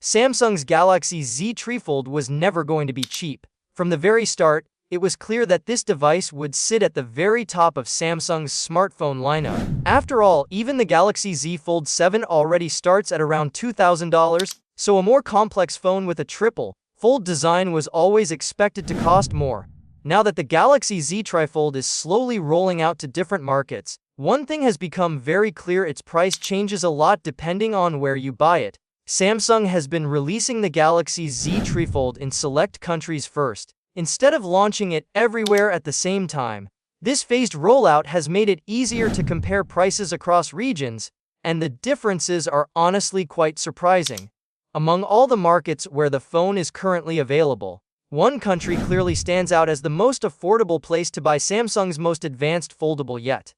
Samsung's Galaxy Z TriFold was never going to be cheap. From the very start, it was clear that this device would sit at the very top of Samsung's smartphone lineup. After all, even the Galaxy Z Fold 7 already starts at around $2,000, so a more complex phone with a triple fold design was always expected to cost more. Now that the Galaxy Z TriFold is slowly rolling out to different markets, one thing has become very clear: its price changes a lot depending on where you buy it. Samsung has been releasing the Galaxy Z TriFold in select countries first, instead of launching it everywhere at the same time. This phased rollout has made it easier to compare prices across regions, and the differences are honestly quite surprising. Among all the markets where the phone is currently available, one country clearly stands out as the most affordable place to buy Samsung's most advanced foldable yet.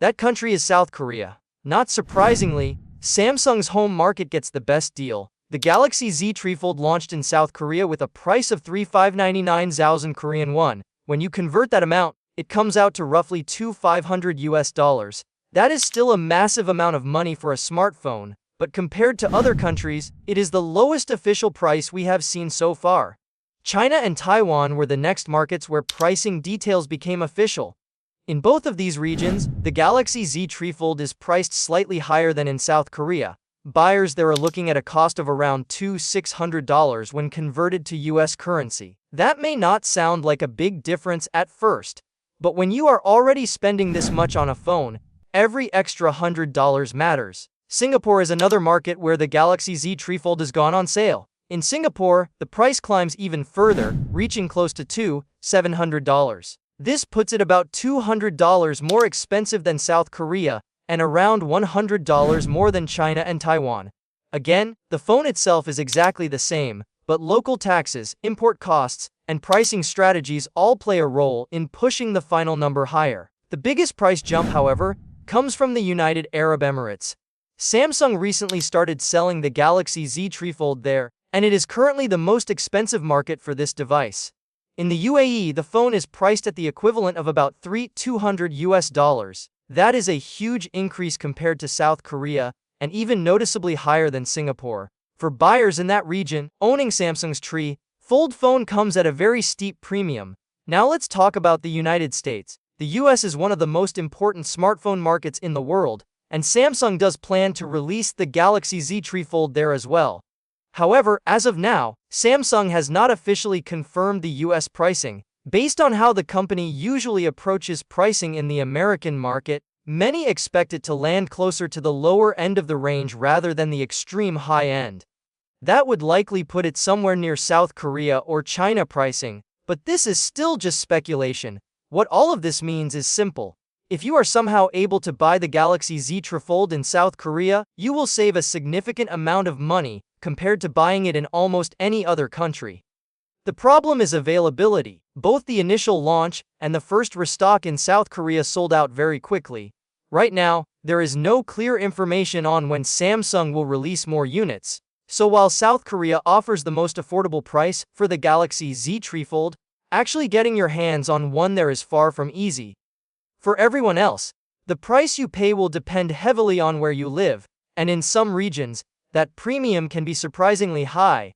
That country is South Korea. Not surprisingly, Samsung's home market gets the best deal. The Galaxy Z TriFold launched in South Korea with a price of 3,599,000 Korean won. When you convert that amount, it comes out to roughly $2,500. That is still a massive amount of money for a smartphone, but compared to other countries, it is the lowest official price we have seen so far. China and Taiwan were the next markets where pricing details became official. In both of these regions, the Galaxy Z TriFold is priced slightly higher than in South Korea. Buyers there are looking at a cost of around $2,600 when converted to US currency. That may not sound like a big difference at first, but when you are already spending this much on a phone, every extra $100 matters. Singapore is another market where the Galaxy Z TriFold has gone on sale. In Singapore, the price climbs even further, reaching close to $2,700. This puts it about $200 more expensive than South Korea, and around $100 more than China and Taiwan. Again, the phone itself is exactly the same, but local taxes, import costs, and pricing strategies all play a role in pushing the final number higher. The biggest price jump, however, comes from the United Arab Emirates. Samsung recently started selling the Galaxy Z TriFold there, and it is currently the most expensive market for this device. In the UAE, the phone is priced at the equivalent of about $3,200. That is a huge increase compared to South Korea, and even noticeably higher than Singapore. For buyers in that region, owning Samsung's TriFold phone comes at a very steep premium. Now let's talk about the United States. The US is one of the most important smartphone markets in the world, and Samsung does plan to release the Galaxy Z TriFold there as well. However, as of now, Samsung has not officially confirmed the US pricing. Based on how the company usually approaches pricing in the American market, many expect it to land closer to the lower end of the range rather than the extreme high end. That would likely put it somewhere near South Korea or China pricing, but this is still just speculation. What all of this means is simple. If you are somehow able to buy the Galaxy Z TriFold in South Korea, you will save a significant amount of money compared to buying it in almost any other country. The problem is availability. Both the initial launch and the first restock in South Korea sold out very quickly. Right now, there is no clear information on when Samsung will release more units. So while South Korea offers the most affordable price for the Galaxy Z TriFold, actually getting your hands on one there is far from easy. For everyone else, the price you pay will depend heavily on where you live, and in some regions, that premium can be surprisingly high.